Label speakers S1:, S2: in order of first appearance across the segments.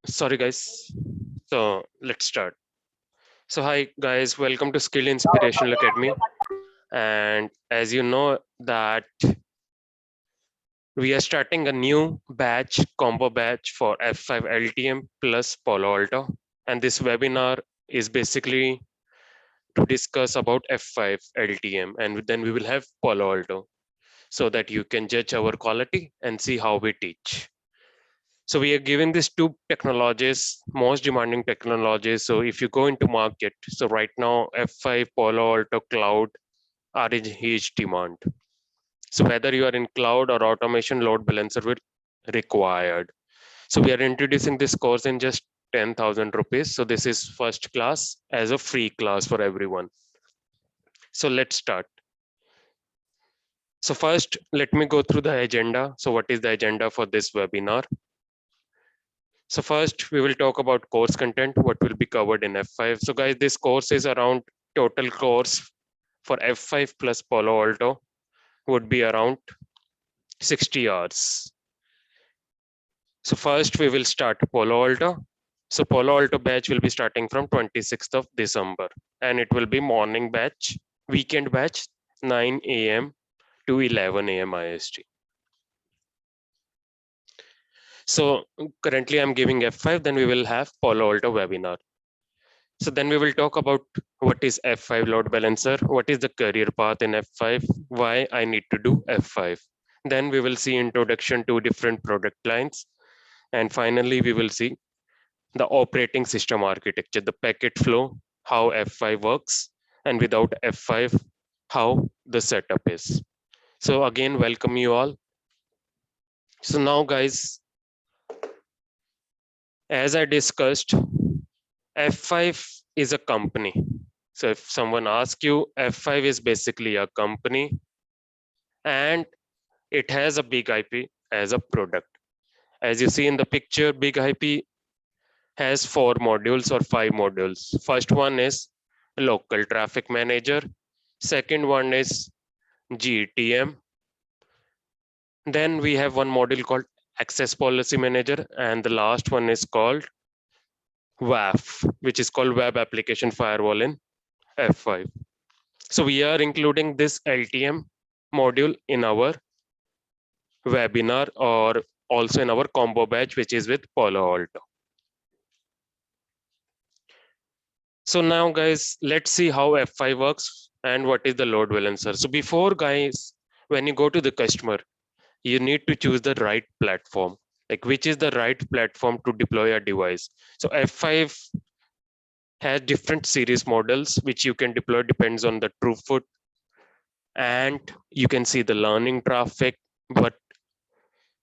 S1: Sorry, guys. So let's start. So hi, guys. Welcome to Skill Inspirational Academy. And as you know that we are starting a new batch, combo batch for F5 Ltm plus Palo Alto. And this webinar is basically to discuss about F5 Ltm, and then we will have Palo Alto so that you can judge our quality and see how we teach. So we are giving these two technologies, most demanding technologies. So if you go into market, so right now F5, Palo Alto Cloud are in huge demand. So whether you are in cloud or automation, load balancer will required. So we are introducing this course in just 10,000 rupees. So this is first class as a free class for everyone. So let's start. So first, let me go through the agenda. So what is the agenda for this webinar? So first, we will talk about course content, what will be covered in F5. So guys, this course is around total course for F5 plus Palo Alto would be around 60 hours. So first, we will start Palo Alto. So Palo Alto batch will be starting from 26th of December, and it will be morning batch, weekend batch, 9 a.m. to 11 a.m. IST. So currently I'm giving F5, then we will have Palo Alto webinar. So then we will talk about what is F5 load balancer, what is the career path in F5, why I need to do F5. Then we will see introduction to different product lines. And finally, we will see the operating system architecture, the packet flow, how F5 works, and without F5, how the setup is. So again, welcome you all. So now guys, as I discussed, F5 is a company. So if someone asks you, F5 is basically a company and it has a big IP as a product. As you see in the picture, big IP has 4 modules or 5 modules. First one is local traffic manager. Second one is GTM. Then we have one module called access policy manager. And the last one is called WAF, which is called web application firewall in F5. So we are including this LTM module in our webinar or also in our combo batch, which is with Palo Alto. So now guys, let's see how F5 works and what is the load balancer. So before guys, when you go to the customer, you need to choose the right platform, like which is the right platform to deploy a device. So F5 has different series models, which you can deploy depends on the throughput and you can see the learning traffic, but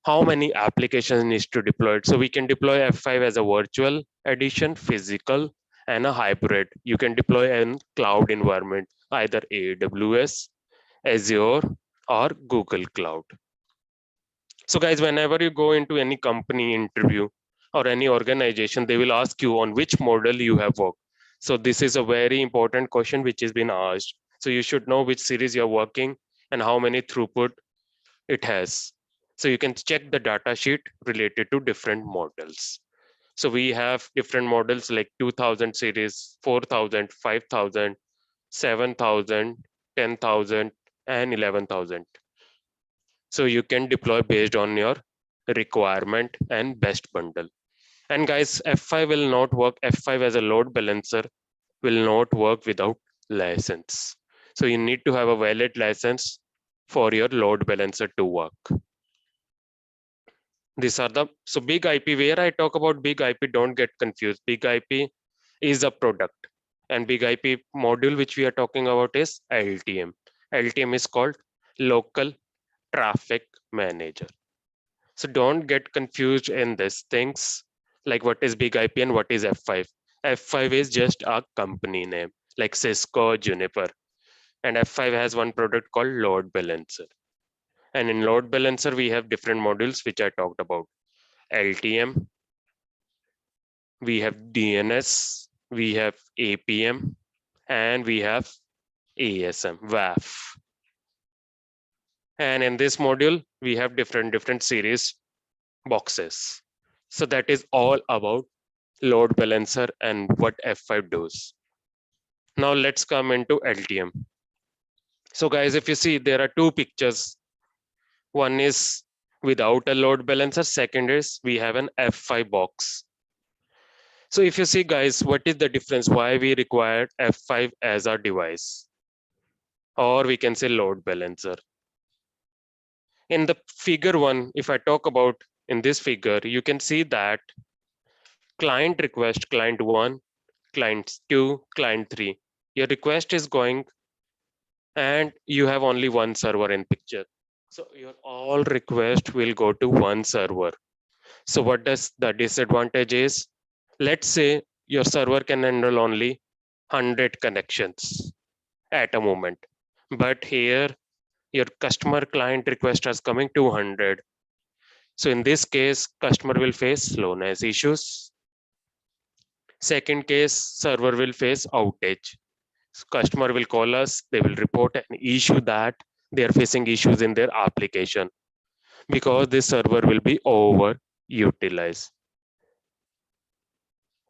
S1: how many applications needs to deploy it. So we can deploy F5 as a virtual edition, physical, and a hybrid. You can deploy in cloud environment, either AWS, Azure, or Google Cloud. So guys, whenever you go into any company interview or any organization, they will ask you on which model you have worked. So this is a very important question which has been asked. So you should know which series you're working and how many throughput it has. So you can check the data sheet related to different models. So we have different models like 2000 series, 4000, 5000, 7000, 10,000, and 11,000. So you can deploy based on your requirement and best bundle. And guys, F5 will not work. F5 as a load balancer will not work without license. So you need to have a valid license for your load balancer to work. These are the, so big IP, where I talk about big IP, don't get confused. Big IP is a product and big IP module which we are talking about is LTM. LTM is called local traffic manager. So don't get confused in these things, like what is big IP and what is F5. F5 is just a company name like Cisco, Juniper, and F5 has one product called load balancer. And in load balancer, we have different modules which I talked about. LTM, we have DNS, we have APM, and we have ASM, WAF. And in this module, we have different series boxes. So that is all about load balancer and what F5 does. Now let's come into LTM. So guys, if you see, there are two pictures. One is without a load balancer. Second is we have an F5 box. So if you see guys, what is the difference? Why we required F5 as our device? Or we can say load balancer. In the figure one, if I talk about in this figure, you can see that client request, client one, client two, client three. Your request is going and you have only one server in picture. So your all request will go to one server. So what does the disadvantage is? Let's say your server can handle only 100 connections at a moment. But here your customer client request is coming 200. So in this case, customer will face slowness issues. Second case, server will face outage. So customer will call us, they will report an issue that they are facing issues in their application because this server will be overutilized.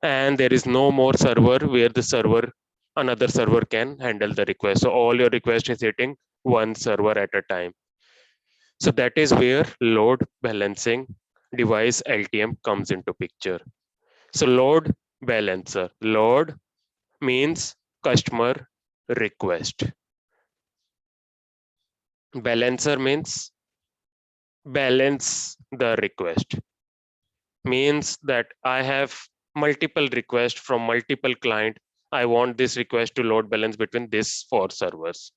S1: And there is no more server where another server can handle the request. So all your request is hitting one server at a time. So that is where load balancing device LTM comes into picture. So load balancer, load means customer request. Balancer means balance the request. Means that I have multiple requests from multiple client. I want this request to load balance between these four servers.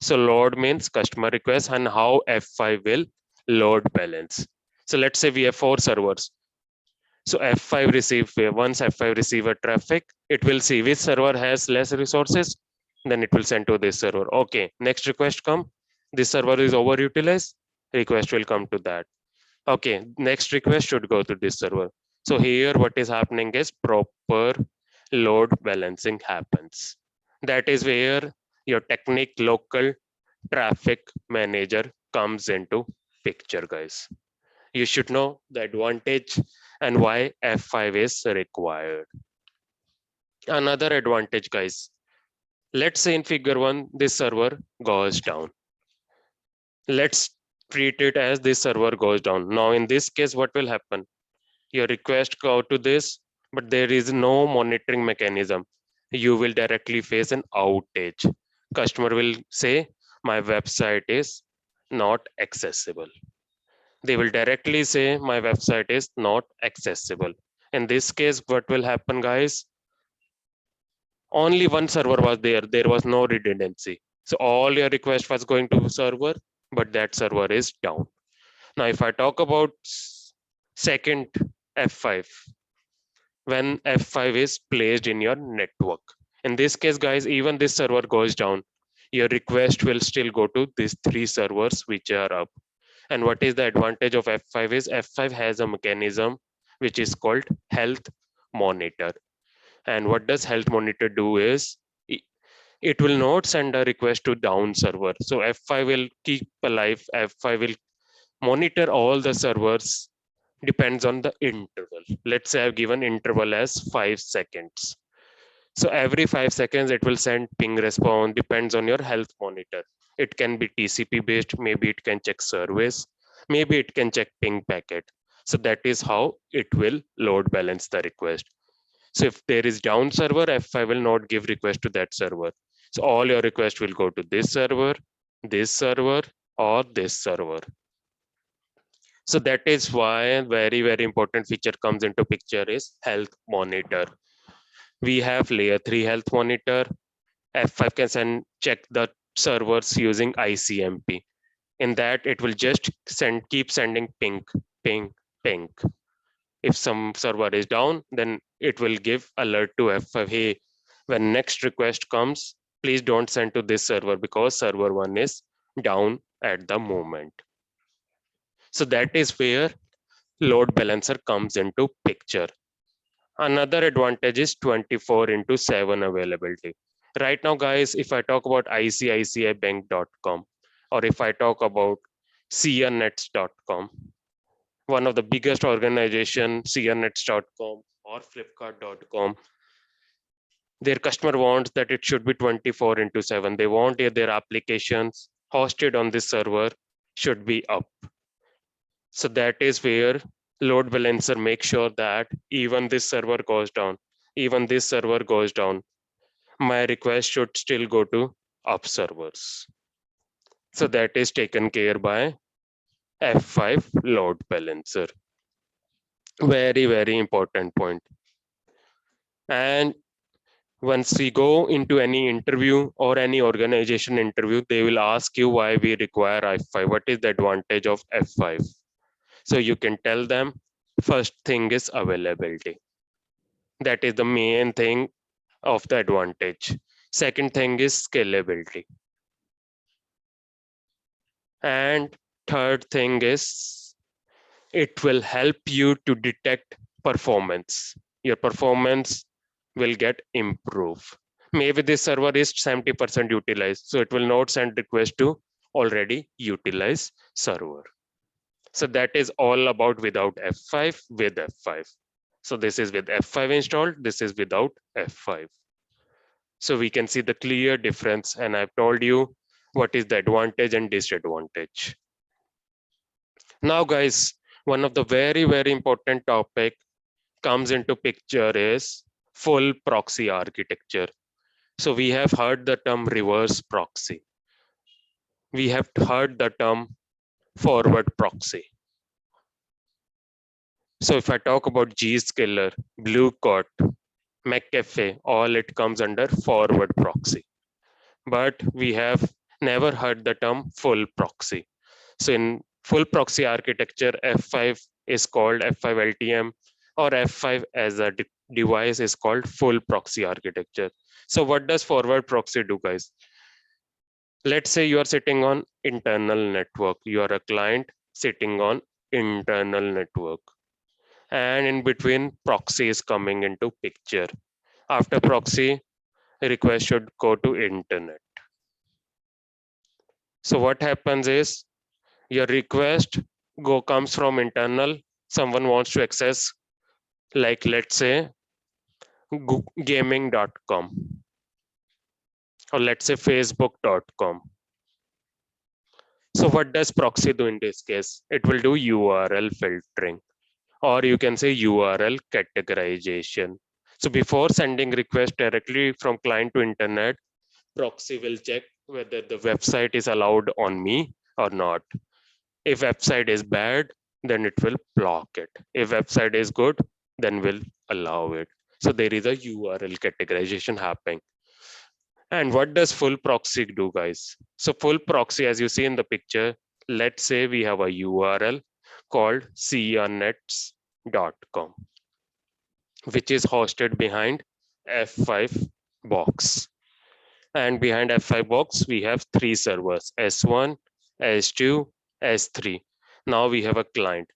S1: So load means customer request and how F5 will load balance. So let's say we have four servers. So F5 receive, once F5 receive a traffic, it will see which server has less resources, then it will send to this server. Okay, next request come, this server is overutilized, request will come to that. Okay, next request should go to this server. So here what is happening is proper load balancing happens. That is where your technique local traffic manager comes into picture, guys. You should know the advantage and why F5 is required. Another advantage, guys. Let's say in figure one, this server goes down. Let's treat it as this server goes down. Now in this case, what will happen? Your request go to this, but there is no monitoring mechanism. You will directly face an outage. Customer will say, my website is not accessible. They will directly say, my website is not accessible. In this case, what will happen, guys? Only one server was there. There was no redundancy. So all your request was going to server, but that server is down. Now, if I talk about second F5, when F5 is placed in your network. In this case, guys, even this server goes down, your request will still go to these three servers which are up. And what is the advantage of F5 is F5 has a mechanism which is called health monitor. And what does health monitor do is it will not send a request to down server. So F5 will keep alive, F5 will monitor all the servers depends on the interval. Let's say I've given interval as 5 seconds. So every 5 seconds, it will send ping response, depends on your health monitor. It can be TCP based, maybe it can check service, maybe it can check ping packet. So that is how it will load balance the request. So if there is down server, F5 will not give request to that server. So all your requests will go to this server, or this server. So that is why very, very important feature comes into picture is health monitor. We have layer 3 health monitor. F5 can check the servers using ICMP. In that, it will just keep sending ping, ping, ping. If some server is down, then it will give alert to F5. Hey, when next request comes, please don't send to this server because server 1 is down at the moment. So that is where load balancer comes into picture. Another advantage is 24/7 availability. Right now, guys, if I talk about ICICIbank.com or if I talk about SIANETS.com, one of the biggest organization, SIANETS.com or flipkart.com, their customer wants that it should be 24/7. They want their applications hosted on this server should be up. So that is where load balancer makes sure that even this server goes down, even this server goes down, my request should still go to up servers. So that is taken care by F5 load balancer. Very, very important point. And once we go into any interview or any organization interview, they will ask you why we require F5. What is the advantage of F5? So you can tell them first thing is availability. That is the main thing of the advantage. Second thing is scalability. And third thing is it will help you to detect performance. Your performance will get improved. Maybe this server is 70% utilized, so it will not send request to already utilized server. So that is all about without F5 with F5. So this is with F5 installed, this is without F5. So we can see the clear difference, and I've told you what is the advantage and disadvantage. Now guys, one of the very, very important topic comes into picture is full proxy architecture. So we have heard the term reverse proxy. We have heard the term forward proxy. So if I talk about Zscaler, Blue Coat, McAfee, all it comes under forward proxy. But we have never heard the term full proxy. So in full proxy architecture, F5 is called F5 Ltm, or F5 as a device is called full proxy architecture. So what does forward proxy do, guys? Let's say you are sitting on internal network. You are a client sitting on internal network. And in between, proxy is coming into picture. After proxy, request should go to internet. So what happens is your request comes from internal. Someone wants to access, like let's say gaming.com, or let's say facebook.com. So what does proxy do in this case? It will do URL filtering, or you can say URL categorization. So before sending request directly from client to internet, proxy will check whether the website is allowed on me or not. If website is bad, then it will block it. If website is good, then will allow it. So there is a URL categorization happening. And what does full proxy do, guys? So full proxy, as you see in the picture, let's say we have a URL called SIANETS.com, which is hosted behind F5 box. And behind F5 box, we have three servers, S1, S2, S3. Now we have a client.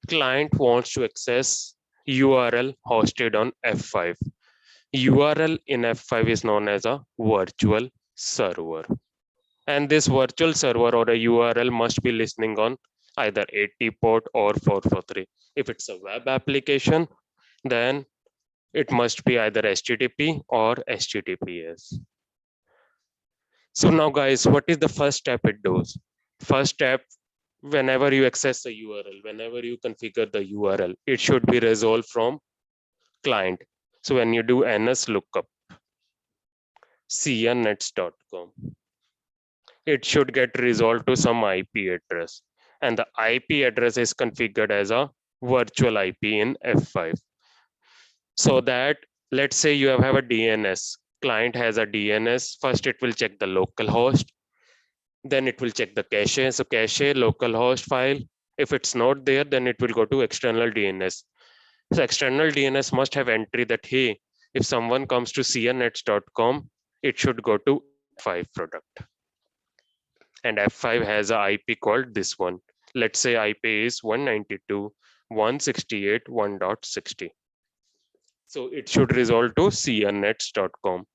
S1: Client wants to access URL hosted on F5. URL in F5 is known as a virtual server. And this virtual server or a URL must be listening on either 80 port or 443. If it's a web application, then it must be either HTTP or HTTPS. So now guys, what is the first step it does? First step, whenever you access the URL, whenever you configure the URL, it should be resolved from client. So when you do ns lookup, sianets.com, it should get resolved to some IP address. And the IP address is configured as a virtual IP in F5. So that, let's say you have a DNS, client has a DNS, first it will check the local host, then it will check the cache. So cache, localhost file. If it's not there, then it will go to external DNS. So external DNS must have entry that, hey, if someone comes to sianets.com, it should go to F5 product. And F5 has an IP called this one. Let's say IP is 192.168.1.60. So it should resolve to sianets.com.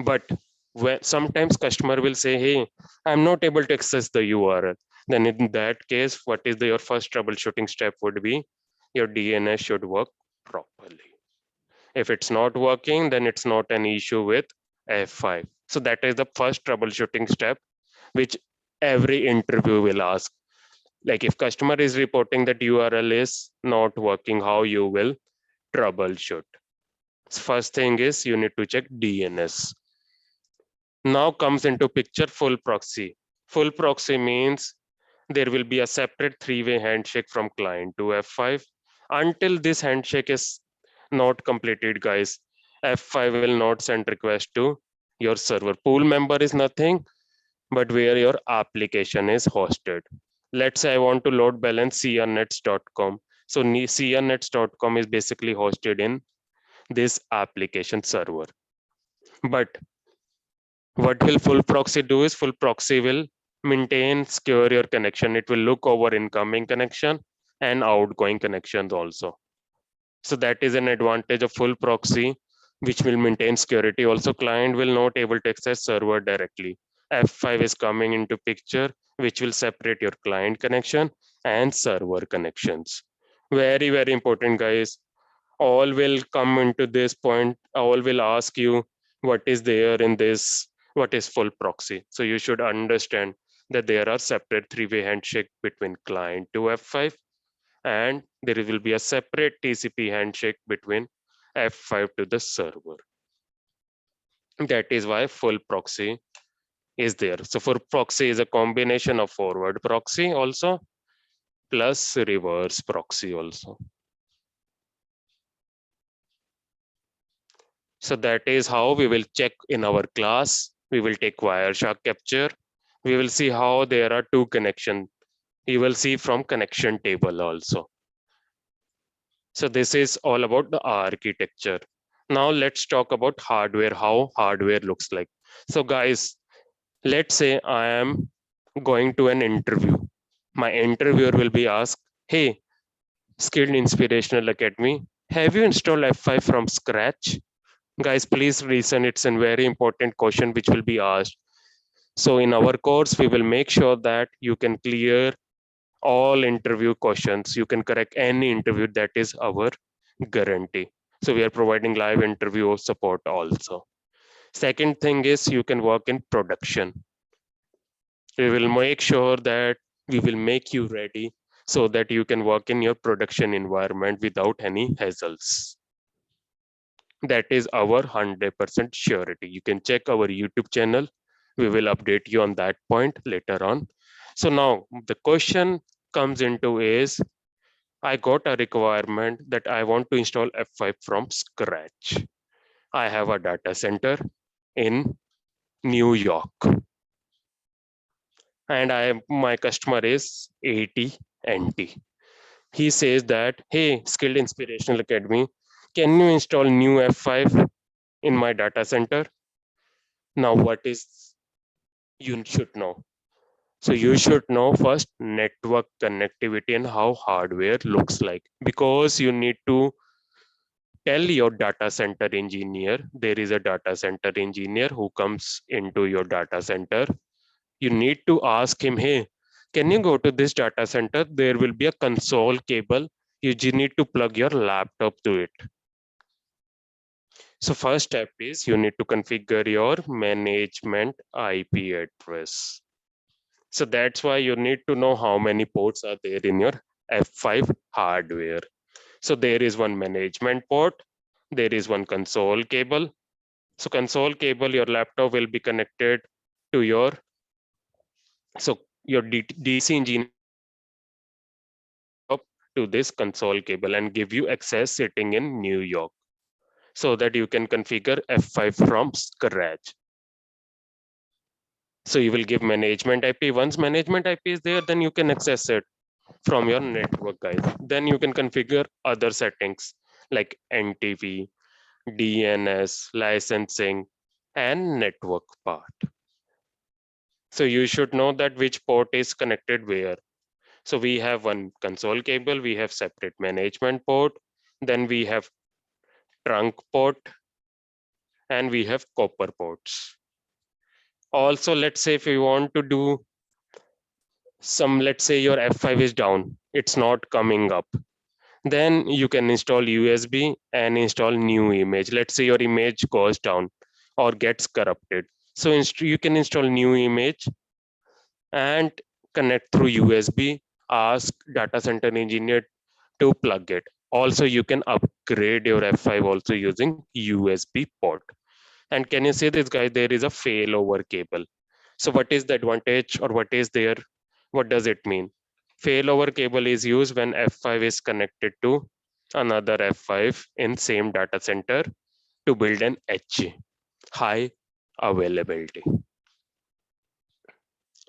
S1: But when sometimes customer will say, hey, I'm not able to access the URL. Then in that case, what is your first troubleshooting step would be your DNS should work properly. If it's not working, then it's not an issue with F5. So that is the first troubleshooting step, which every interview will ask. Like if customer is reporting that URL is not working, how you will troubleshoot. First thing is you need to check DNS. Now comes into picture full proxy. Full proxy means there will be a separate three-way handshake from client to F5. Until this handshake is not completed, guys, F5 will not send request to your server. Pool member is nothing but where your application is hosted. Let's say I want to load balance SIANETS.com. So SIANETS.com is basically hosted in this application server. But what will full proxy do is full proxy will maintain secure your connection. It will look over incoming connection and outgoing connections also. So that is an advantage of full proxy, which will maintain security. Also, client will not able to access server directly. F5 is coming into picture, which will separate your client connection and server connections. Very, very important, guys. All will come into this point. All will ask you what is there in this, what is full proxy. So you should understand that there are separate three-way handshake between client to F5, and there will be a separate TCP handshake between F5 to the server. That is why full proxy is there. So full proxy is a combination of forward proxy also plus reverse proxy also. So that is how we will check in our class. We will take Wireshark capture. We will see how there are two connections. You will see from connection table also. So this is all about the architecture. Now let's talk about hardware, how hardware looks like. So guys, let's say I am going to an interview. My interviewer will be asked, hey, Skilled Inspirational Academy, have you installed F5 from scratch? Guys, please listen, it's a very important question which will be asked. So in our course, we will make sure that you can clear all interview questions. You can correct any interview, that is our guarantee. So we are providing live interview support also. Second thing is you can work in production. We will make sure that we will make you ready so that you can work in your production environment without any hassles. That is our 100% surety. You can check our YouTube channel. We will update you on that point later on. So now the question comes into is, I got a requirement that I want to install F5 from scratch. I have a data center in New York, and my customer is AT&T. He says that, hey, Skilled Inspirational Academy, can you install new F5 in my data center? Now, what is you should know? So you should know first network connectivity and how hardware looks like, because you need to tell your data center engineer, there is a data center engineer who comes into your data center. You need to ask him, hey, can you go to this data center? There will be a console cable. You just need to plug your laptop to it. So first step is you need to configure your management IP address. So that's why you need to know how many ports are there in your F5 hardware. So there is one management port, there is one console cable. So console cable, your laptop will be connected to your, so your DC engineer to this console cable and give you access sitting in New York so that you can configure F5 from scratch. So you will give management IP. Once management IP is there, then you can access it from your network, guys. Then you can configure other settings like NTV, DNS, licensing, and network part. So you should know that which port is connected where. So we have one console cable, we have separate management port, then we have trunk port, and we have copper ports. Also, let's say if you want to do some, let's say your F5 is down, it's not coming up. Then you can install USB and install new image. Let's say your image goes down or gets corrupted. So you can install new image and connect through USB. Ask data center engineer to plug it. Also, you can upgrade your F5 also using USB port. And can you see this, guys? There is a failover cable. So what is the advantage or what is there? What does it mean? Failover cable is used when F5 is connected to another F5 in same data center to build an HA, high availability.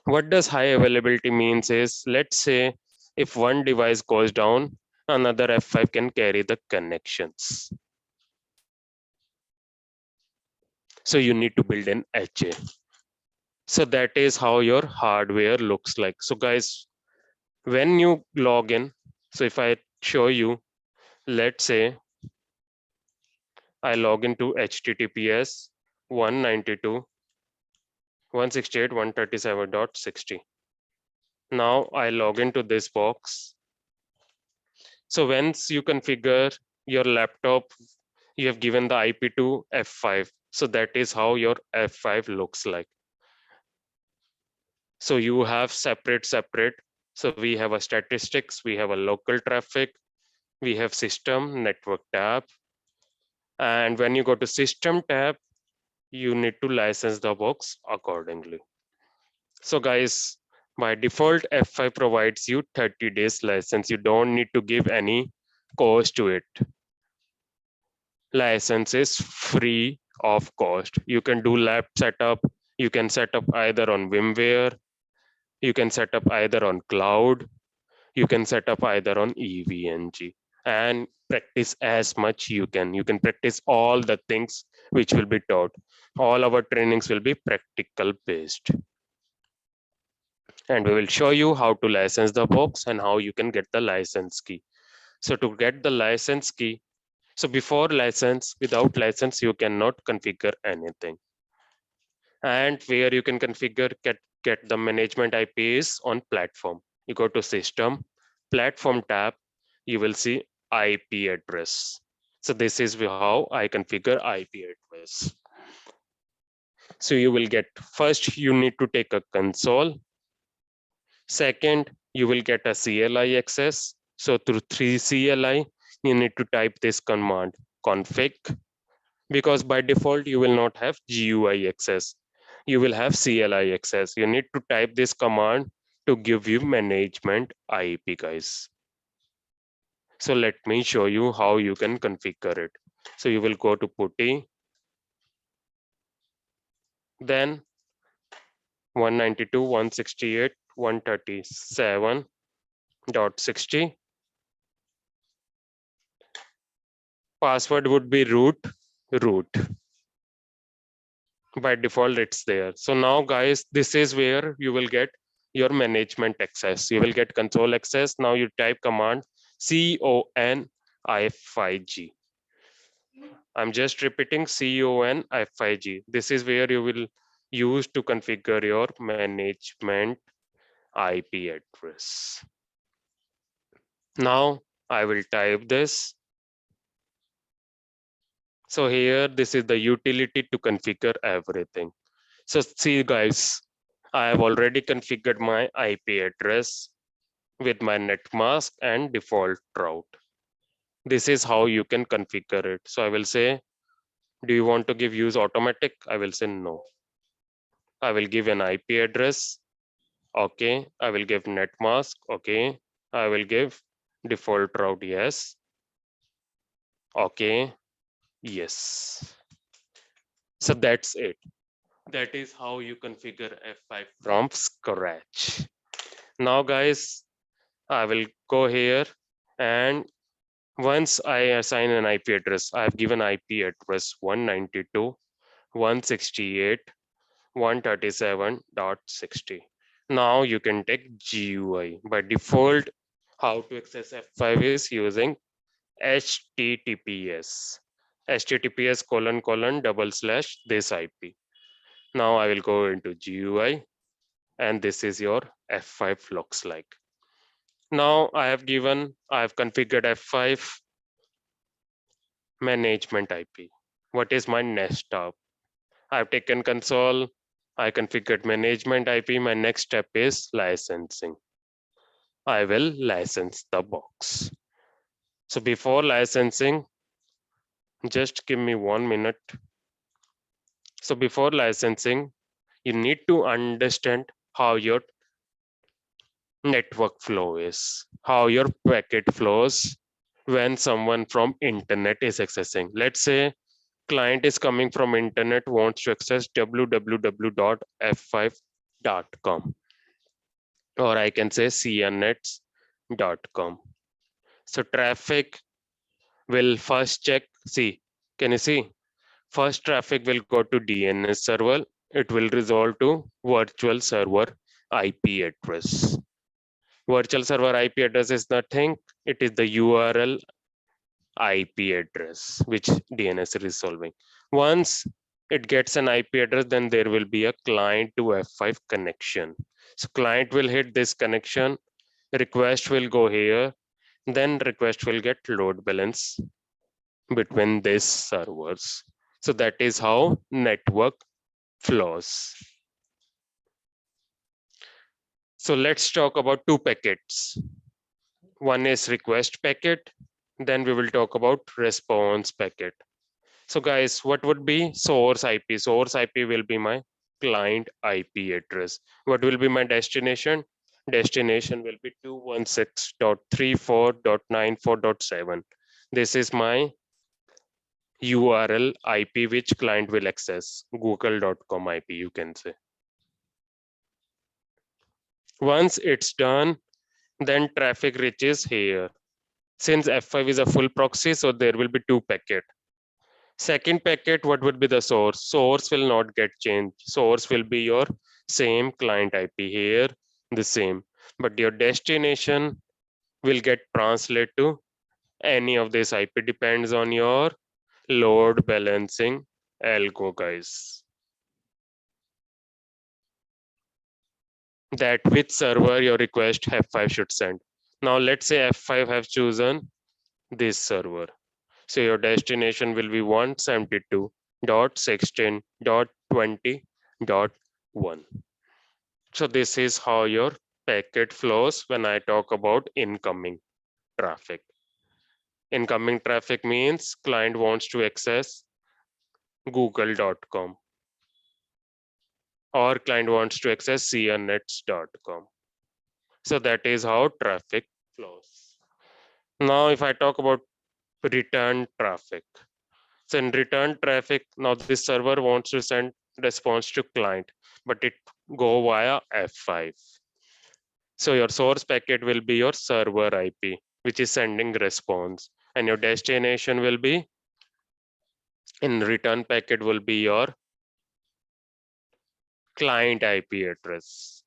S1: What does high availability means is, let's say if one device goes down, another F5 can carry the connections. So you need to build an HA. So that is how your hardware looks like. So guys, when you log in, so if I show you, let's say I log into HTTPS 192.168.137.60. Now I log into this box. So once you configure your laptop, you have given the IP to F5. So that is how your F5 looks like. So you have separate. So we have a statistics, we have a local traffic, we have system network tab. And when you go to system tab, you need to license the box accordingly. So guys, by default, F5 provides you 30 days license. You don't need to give any cost to it. License is free of cost. You can do lab setup. You can set up either on VMware. You can set up either on cloud. You can set up either on EVNG and practice as much you can. You can practice all the things which will be taught. All our trainings will be practical based. And we will show you how to license the box and how you can get the license key. So to get the license key, so before license, without license, you cannot configure anything. And where you can configure, get the management IPs on platform. You go to system, platform tab, you will see IP address. So this is how I configure IP address. So you will get, first you need to take a console. Second, you will get a CLI access. So through 3 CLI, you need to type this command config, because by default you will not have GUI access. You will have CLI access. You need to type this command to give you management IP, guys. So let me show you how you can configure it. So you will go to PuTTY, then 192.168.137.60. Password would be root. By default, it's there. So now, guys, this is where you will get your management access. You will get console access. Now you type command CONF5G. I'm just repeating CONF5G. This is where you will use to configure your management IP address. Now I will type this. So here, this is the utility to configure everything. So see, guys, I have already configured my IP address with my net mask and default route. This is how you can configure it. So I will say, do you want to give use automatic? I will say no. I will give an IP address. Okay. I will give net mask. Okay. I will give default route. Yes. Okay. Yes. So that's it. That is how you configure F5 from scratch. Now, guys, I will go here, and once I assign an IP address, I have given IP address 192.168.137.60. Now you can take GUI. By default, how to access F5 is using HTTPS. HTTPS:// this IP. Now I will go into GUI, and this is your F5 looks like. Now I have configured F5 management IP. What is my next step? I've taken console, I configured management IP. My next step is licensing. I will license the box. So before licensing, just give me 1 minute. So before licensing, you need to understand how your network flow is, how your packet flows when someone from internet is accessing. Let's say client is coming from internet, wants to access www.f5.com, or I can say SIANETS.com. So traffic will first check, see, can you see? First traffic will go to DNS server. It will resolve to virtual server IP address. Virtual server IP address is nothing. It is the URL IP address which DNS is resolving. Once it gets an IP address, then there will be a client to F5 connection. So client will hit this connection, request will go here, then request will get load balance between these servers. So that is how network flows. So let's talk about two packets. One is request packet, then we will talk about response packet. So guys, what would be source IP? Source IP will be my client IP address. What will be my destination? Destination will be 216.34.94.7. This is my URL IP which client will access. Google.com IP, you can say. Once it's done, then traffic reaches here. Since F5 is a full proxy, so there will be two packets. Second packet, what would be the source? Source will not get changed. Source will be your same client IP here, the same. But your destination will get translated to any of this IP, depends on your load balancing algo, guys. That which server your request F5 should send. Now let's say F5 have chosen this server. So your destination will be 172.16.20.1. So this is how your packet flows when I talk about incoming traffic. Incoming traffic means client wants to access google.com or client wants to access sianets.com. So that is how traffic flows. Now if I talk about return traffic. So in return traffic, now this server wants to send response to client, but it go via F5. So your source packet will be your server IP, which is sending response, and your destination will be in return packet will be your client IP address.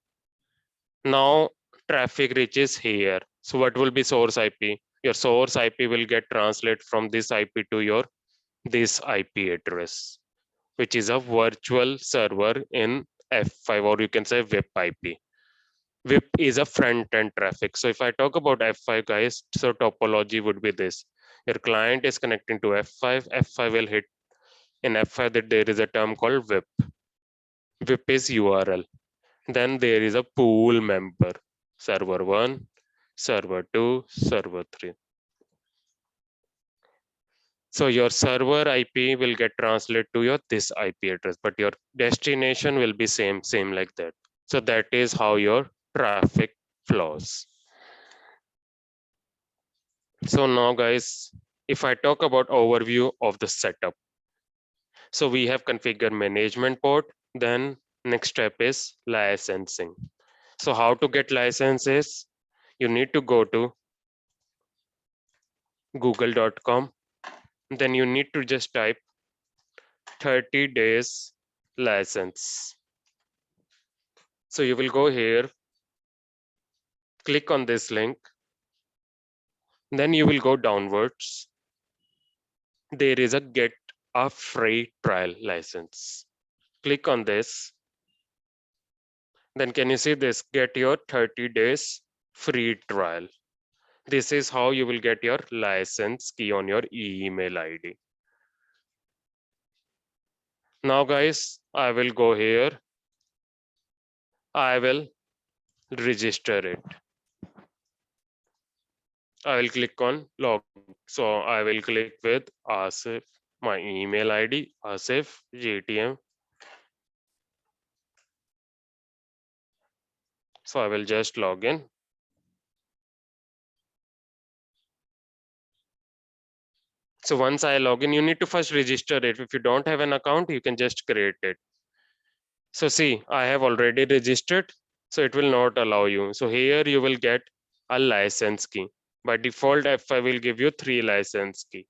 S1: Now traffic reaches here. So what will be source IP? Your source IP will get translated from this IP to your this IP address, which is a virtual server in F5, or you can say VIP IP. VIP is a front-end traffic. So if I talk about F5, guys, so topology would be this. Your client is connecting to F5. F5 will hit in F5 that there is a term called VIP. VIP is URL. Then there is a pool member, server 1, server 2, server 3. So your server IP will get translated to your this IP address, but your destination will be same like that. So that is how your traffic flows. So now guys, if I talk about overview of the setup. So we have configured management port, then next step is licensing. So how to get licenses? You need to go to google.com. Then you need to just type 30 days license. So you will go here, click on this link, then you will go downwards. There is a get a free trial license. Click on this. Then can you see this? Get your 30 days free trial. This is how you will get your license key on your email ID. Now guys, I will go here. I will register it. I will click on log. So I will click with Asif, my email ID, Asif GTM. So I will just log in. So once I log in, you need to first register it. If you don't have an account, you can just create it. So see, I have already registered, so it will not allow you. So here you will get a license key. By default, F5 will give you 3 license key.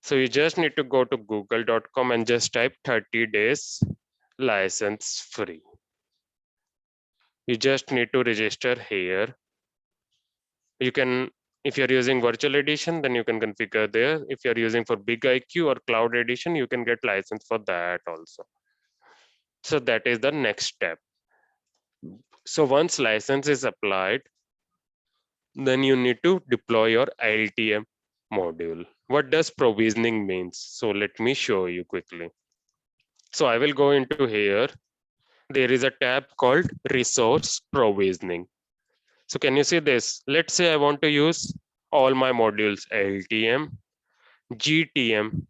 S1: So you just need to go to google.com and just type 30 days license free. You just need to register here. You can, if you're using virtual edition, then you can configure there. If you're using for big IQ or cloud edition, you can get license for that also. So that is the next step. So once license is applied, then you need to deploy your LTM module. What does provisioning means? So let me show you quickly. So I will go into here. There is a tab called resource provisioning. So can you see this? Let's say I want to use all my modules, LTM, GTM,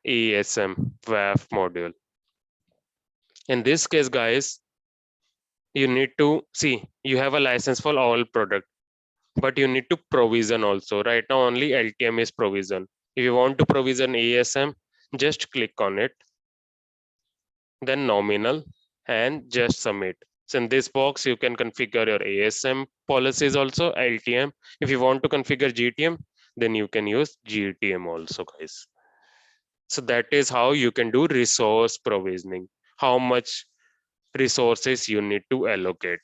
S1: ASM, WAF module. In this case, guys, you need to see, you have a license for all product, but you need to provision also. Right now, only LTM is provision. If you want to provision ASM, just click on it, then nominal, and just submit. So in this box, you can configure your ASM policies also, LTM. If you want to configure GTM, then you can use GTM also, guys. So that is how you can do resource provisioning. How much resources you need to allocate.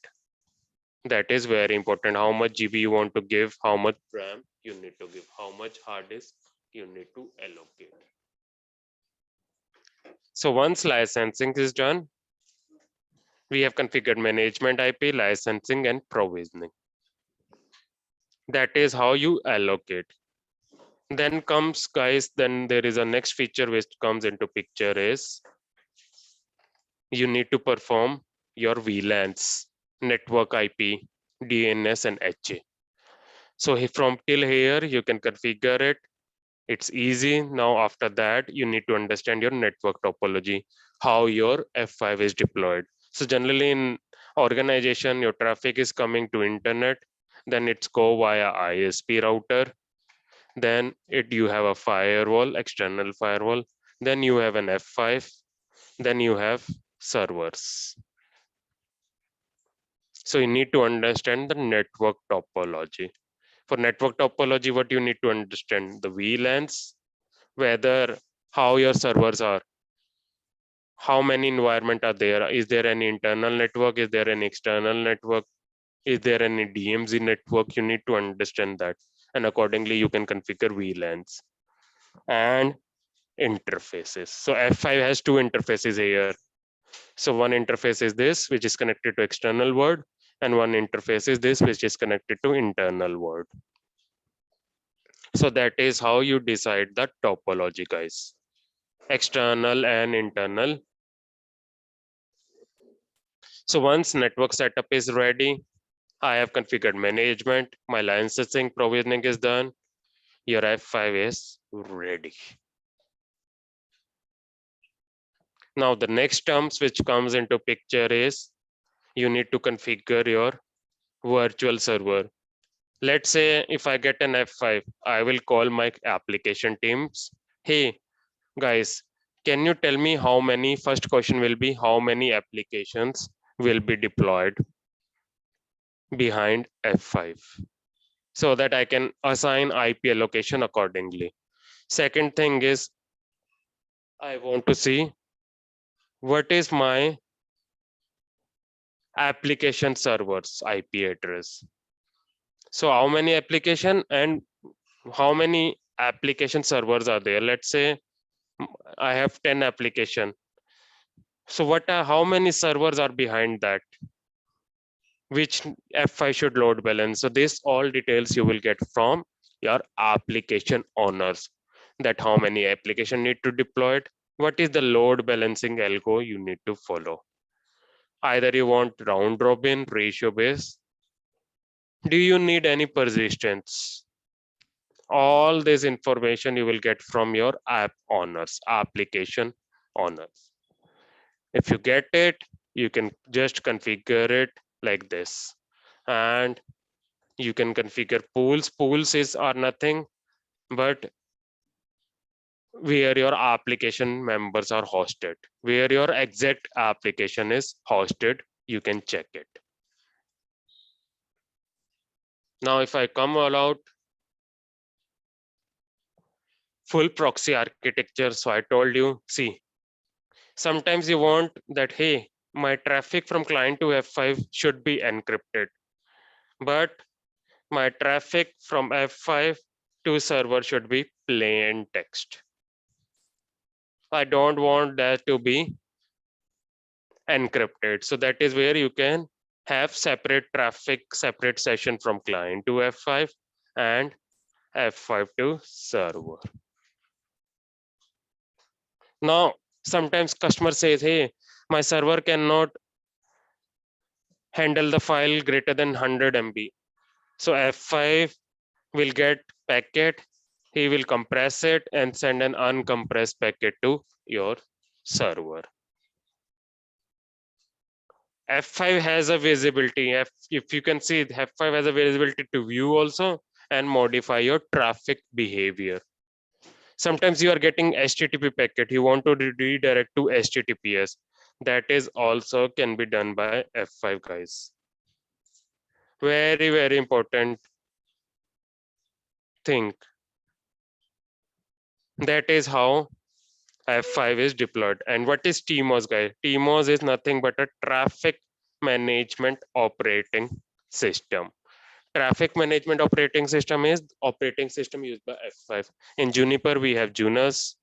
S1: That is very important. How much GB you want to give, how much RAM you need to give, how much hard disk you need to allocate. So once licensing is done, we have configured management IP, licensing, and provisioning. That is how you allocate. Then comes, guys, then there is a next feature which comes into picture is you need to perform your VLANs, network IP, DNS, and HA. So from till here, you can configure it. It's easy. Now, after that, you need to understand your network topology, how your F5 is deployed. So generally in organization, your traffic is coming to internet, then it's go via ISP router, then you have a firewall, external firewall, then you have an F5, then you have servers. So you need to understand the network topology. For network topology, what you need to understand, the VLANs, whether how your servers are, how many environment are there, is there any internal network, is there any external network, is there any DMZ network, you need to understand that, and accordingly you can configure VLANs and interfaces. So F5 has 2 interfaces here. So one interface is this, which is connected to external world, and one interface is this, which is connected to internal world. So that is how you decide the topology, guys. External and internal. So once network setup is ready, I have configured management, my licensing provisioning is done, your F5 is ready. Now the next terms which comes into picture is you need to configure your virtual server. Let's say if I get an F5, I will call my application teams. Hey guys, can you tell me how many, first question will be how many applications will be deployed behind F5 so that I can assign IP allocation accordingly. Second thing is I want to see what is my application server's IP address. So how many application and how many application servers are there? Let's say I have 10 application. So what are, how many servers are behind that? which F5 should load balance. So this all details you will get from your application owners, that how many application need to deploy it, what is the load balancing algo you need to follow. Either you want round robin, ratio based, do you need any persistence? All this information you will get from your app owners, application owners. If you get it, you can just configure it like this. And you can configure pools. Pools are nothing but where your application members are hosted. Where your exact application is hosted, you can check it. Now, if I come all out, full proxy architecture. So I told you, see, sometimes you want that, hey, my traffic from client to F5 should be encrypted, but my traffic from F5 to server should be plain text. I don't want that to be encrypted. So that is where you can have separate traffic, separate session from client to F5 and F5 to server. Now, sometimes customer says, hey, my server cannot handle the file greater than 100 MB. So F5 will get packet, he will compress it and send an uncompressed packet to your server. F5 has a visibility. If you can see, F5 has a visibility to view also and modify your traffic behavior. Sometimes you are getting HTTP packet, you want to redirect to HTTPS. That is also can be done by F5, guys. Very, very important thing. That is how F5 is deployed. And what is TMOS, guys? TMOS is nothing but a traffic management operating system. Traffic management operating system is operating system used by F5. In Juniper, we have Junos.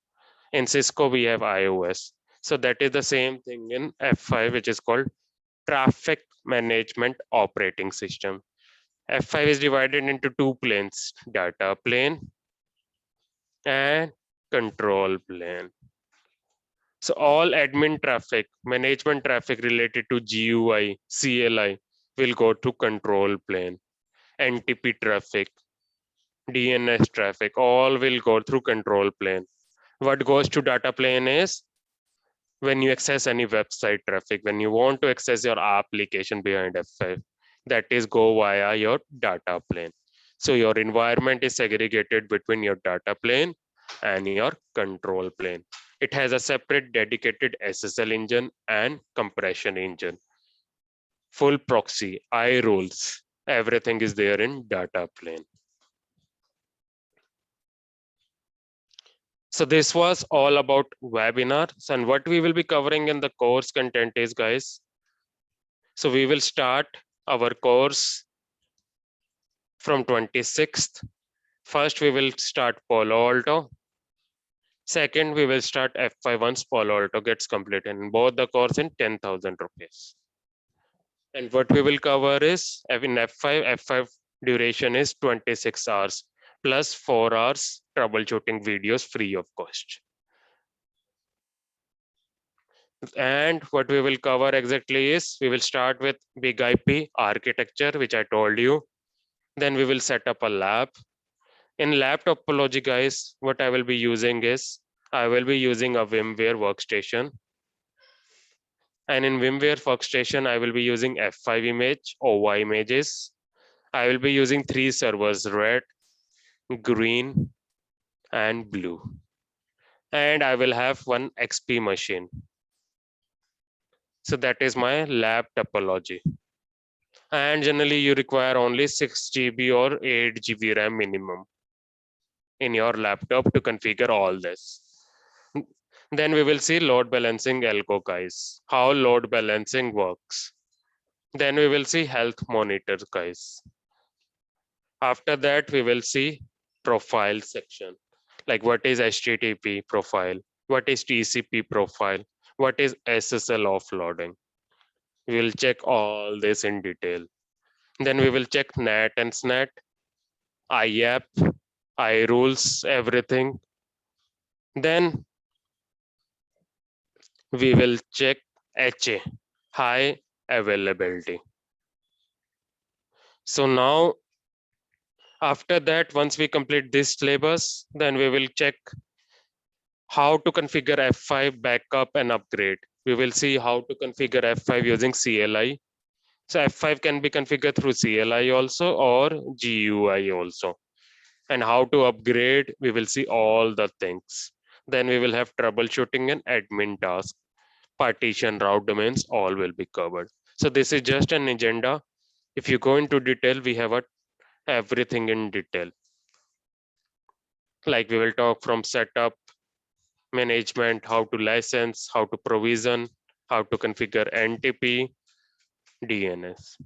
S1: In Cisco, we have iOS. So that is the same thing in F5, which is called traffic management operating system. F5 is divided into two planes, data plane and control plane. So all admin traffic, management traffic related to GUI, CLI will go to control plane. NTP traffic, DNS traffic, all will go through control plane. What goes to data plane is when you access any website traffic, when you want to access your application behind F5, that is go via your data plane. So your environment is segregated between your data plane and your control plane. It has a separate dedicated SSL engine and compression engine. Full proxy, I rules, everything is there in data plane. So this was all about webinars, and what we will be covering in the course content is, guys, so we will start our course from 26th. First, we will start Palo Alto. Second, we will start F5 once Palo Alto gets completed, and both the course in 10,000 rupees. And what we will cover is in F5 duration is 26 hours plus 4 hours troubleshooting videos free of cost. And what we will cover exactly is we will start with big IP architecture, which I told you. Then we will set up a lab. In lab topology, guys, what I will be using is I will be using a VMware workstation. And in VMware workstation, I will be using F5 image, OY images. I will be using 3 servers, red, green, and blue. And I will have one XP machine. So that is my lab topology. And generally you require only 6 GB or 8 GB RAM minimum in your laptop to configure all this. Then we will see load balancing algo, guys, how load balancing works. Then we will see health monitors, guys. After that, we will see profile section, like what is HTTP profile, what is TCP profile, what is SSL offloading. We will check all this in detail. Then we will check NAT and SNAT, IAP, I rules, everything. Then we will check HA, high availability. So now after that, once we complete this syllabus, then we will check how to configure F5 backup and upgrade. We will see how to configure F5 using CLI. So F5 can be configured through CLI also or GUI also. And how to upgrade, we will see all the things. Then we will have troubleshooting and admin task, partition, route domains, all will be covered. So this is just an agenda. If you go into detail, we have everything in detail. Like we will talk from setup, management, how to license, how to provision, how to configure NTP, DNS.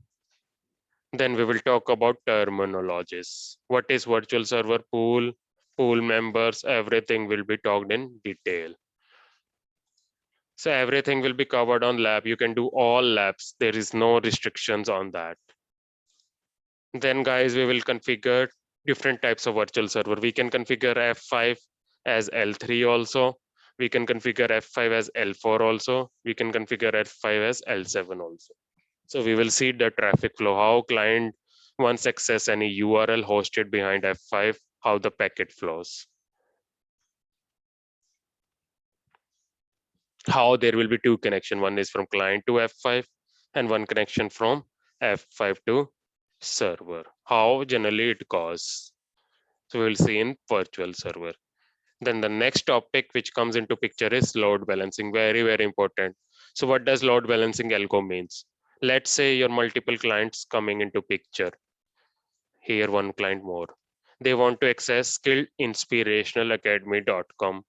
S1: Then we will talk about terminologies. What is virtual server pool, pool members, everything will be talked in detail. So everything will be covered on lab. You can do all labs. There is no restrictions on that. Then guys, we will configure different types of virtual server. We can configure F5 as L3 also. We can configure F5 as L4 also. We can configure F5 as L7 also. So we will see the traffic flow, how client once access any URL hosted behind F5, how the packet flows. How there will be two connection. One is from client to F5 and one connection from F5 to server. How generally it goes. So we'll see in virtual server. Then the next topic which comes into picture is load balancing. Very, very important. So what does load balancing algo means? Let's say your multiple clients coming into picture. Here one client more. They want to access skilled inspirationalacademy.com,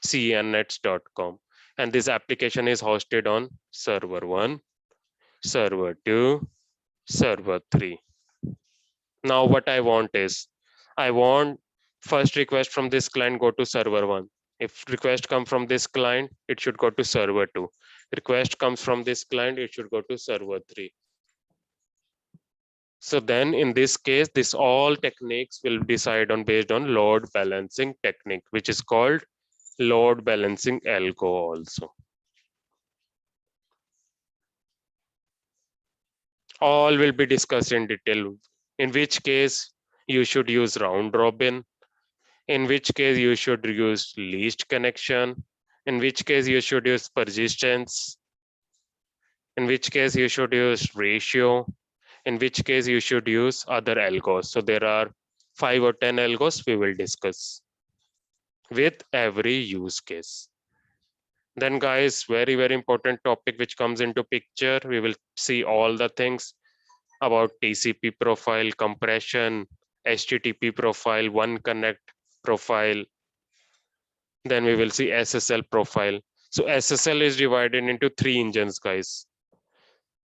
S1: SIANETS.com. And this application is hosted on server 1, server 2, server 3. Now what I want is, I want first request from this client go to server 1. If request come from this client, it should go to server 2. Request comes from this client, it should go to server 3. So then in this case, this all techniques will decide on based on load balancing technique, which is called load balancing algo also. All will be discussed in detail. In which case you should use round robin, in which case you should use least connection, in which case you should use persistence, in which case you should use ratio, in which case you should use other algos. So there are 5 or 10 algos we will discuss with every use case. Then guys, very, very important topic which comes into picture. We will see all the things about TCP profile, compression, HTTP profile, one connect profile. Then we will see SSL profile. So SSL is divided into 3 engines, guys.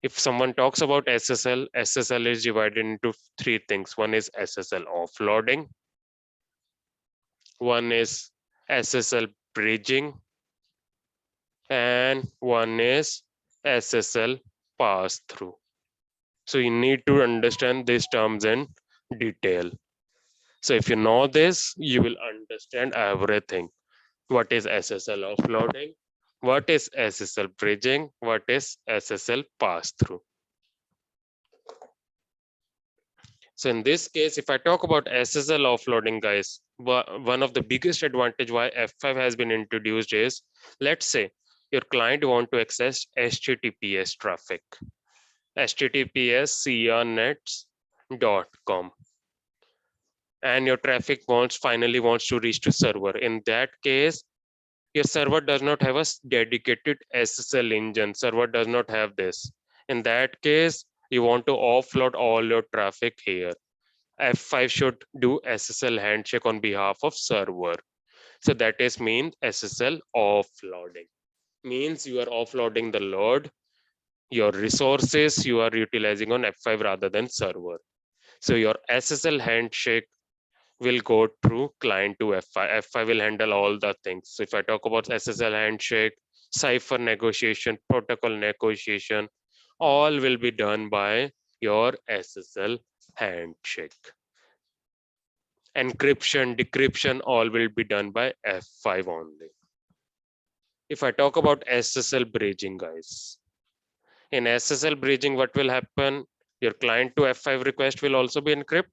S1: If someone talks about SSL, SSL is divided into 3 things. One is SSL offloading. One is SSL bridging. And one is SSL pass through. So you need to understand these terms in detail. So if you know this, you will understand everything. What is SSL offloading? What is SSL bridging? What is SSL pass through? So in this case, if I talk about SSL offloading, guys, one of the biggest advantage why F5 has been introduced is, let's say your client want to access HTTPS traffic, HTTPS SIANETS.com, and your traffic finally wants to reach to server. In that case, your server does not have a dedicated SSL engine. Server does not have this. In that case, you want to offload all your traffic here. F5 should do SSL handshake on behalf of server. So that is means SSL offloading. Means you are offloading the load, your resources you are utilizing on F5 rather than server. So your SSL handshake will go through client to F5. F5 will handle all the things. So if I talk about SSL handshake, cipher negotiation, protocol negotiation, all will be done by your SSL handshake. Encryption, decryption, all will be done by F5 only. If I talk about SSL bridging, guys, in SSL bridging, what will happen? Your client to F5 request will also be encrypted,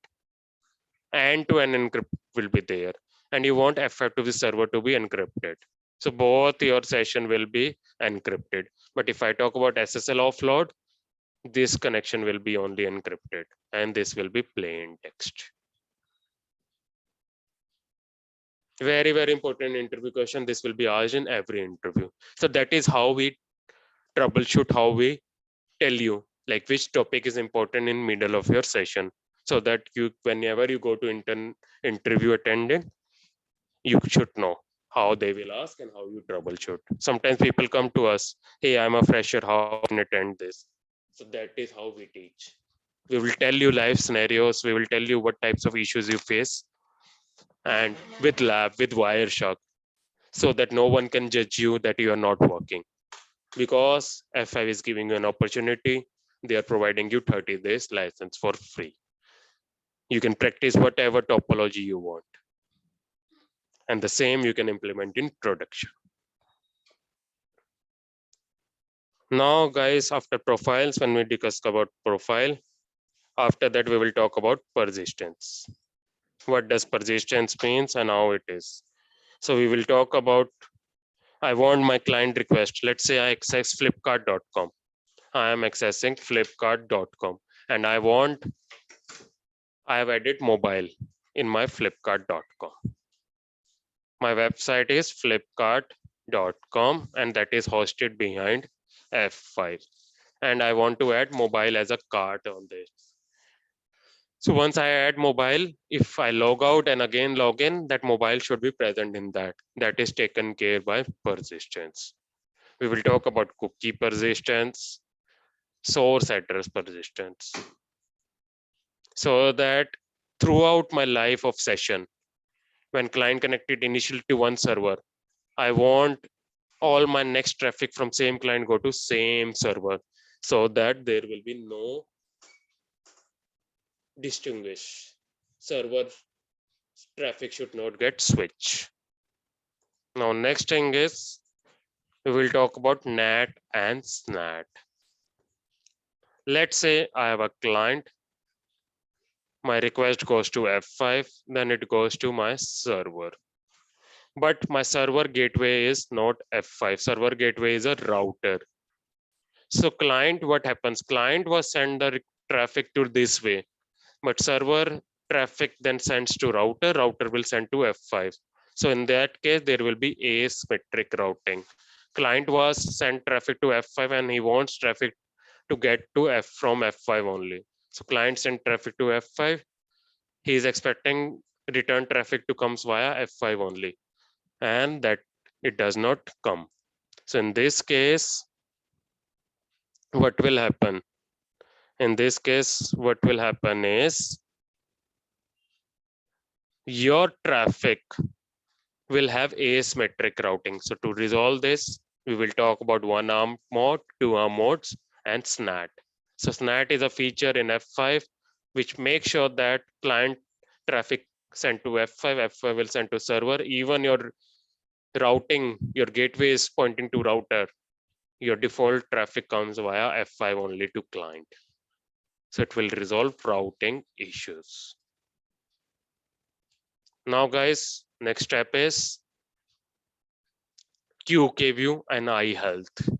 S1: and to an encrypt will be there. And you want F5 to the server to be encrypted. So both your session will be encrypted. But if I talk about SSL offload, this connection will be only encrypted, and this will be plain text. Very, very important interview question. This will be asked in every interview. So that is how we troubleshoot, how we tell you like which topic is important in middle of your session, so that you, whenever you go to interview attendant, you should know how they will ask and how you troubleshoot. Sometimes people come to us, hey, I'm a fresher, how I can attend this? So that is how we teach. We will tell you live scenarios, we will tell you what types of issues you face, and with lab, with Wireshark, so that no one can judge you that you are not working. Because F5 is giving you an opportunity, they are providing you 30 days license for free. You can practice whatever topology you want. And the same you can implement in production. Now, guys, after profiles, when we discuss about profile, after that we will talk about persistence. What does persistence means and how it is? So we will talk about, I want my client request. Let's say I access flipkart.com. I am accessing flipkart.com and I have added mobile in my flipkart.com. My website is flipkart.com and that is hosted behind F5. And I want to add mobile as a cart on this. So once I add mobile, if I log out and again log in, that mobile should be present in that. That is taken care by persistence. We will talk about cookie persistence, source address persistence. So that throughout my life of session, when client connected initially to one server, I want all my next traffic from same client go to same server, so that there will be no distinguish. Server traffic should not get switched. Now next thing is we will talk about NAT and SNAT. Let's say I have a client, my request goes to F5, then it goes to my server. But my server gateway is not F5, server gateway is a router. So client, what happens? Client was send the traffic to this way, but server traffic then sends to router, router will send to F5. So in that case, there will be asymmetric routing. Client was sent traffic to F5 and he wants traffic to get to from F5 only. So client sent traffic to F5. He is expecting return traffic to comes via F5 only, and that it does not come. So in this case, what will happen? In this case, what will happen is your traffic will have asymmetric routing. So to resolve this, we will talk about one arm mode, two arm modes, and SNAT. So SNAT is a feature in F5 which makes sure that client traffic sent to F5, F5 will send to server. Even your routing, your gateway is pointing to router, your default traffic comes via F5 only to client. So it will resolve routing issues. Now guys, next step is QKView and iHealth,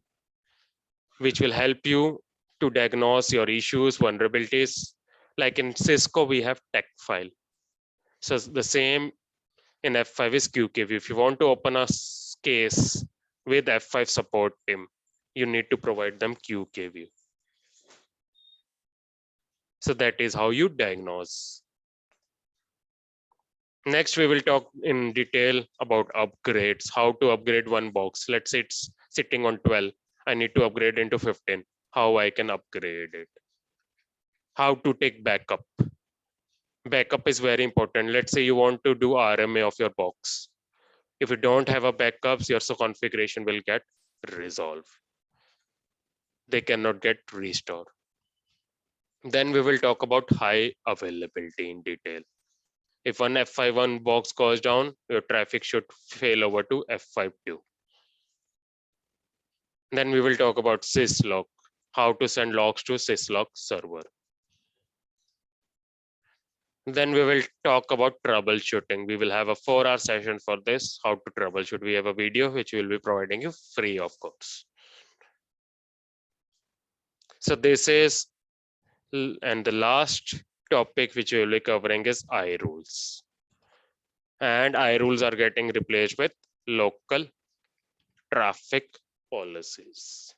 S1: which will help you to diagnose your issues, vulnerabilities. Like in Cisco, we have tech file. So the same in F5 is QKView. If you want to open a case with F5 support team, you need to provide them QKView. So that is how you diagnose. Next, we will talk in detail about upgrades, how to upgrade one box. Let's say it's sitting on 12. I need to upgrade into 15. How I can upgrade it. How to take backup. Backup is very important. Let's say you want to do RMA of your box. If you don't have a backups, your configuration will get resolved. They cannot get restored. Then we will talk about high availability in detail. If one F5 box goes down, your traffic should fail over to F5 Then we will talk about syslog, how to send logs to syslog server. Then we will talk about troubleshooting. We will have a 4-hour session for this, how to troubleshoot. We have a video which we will be providing you free of course. So this is, and the last topic which we will be covering is I rules. And I rules are getting replaced with local traffic policies.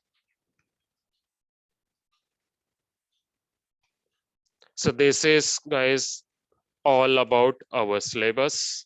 S1: So this is, guys, all about our syllabus.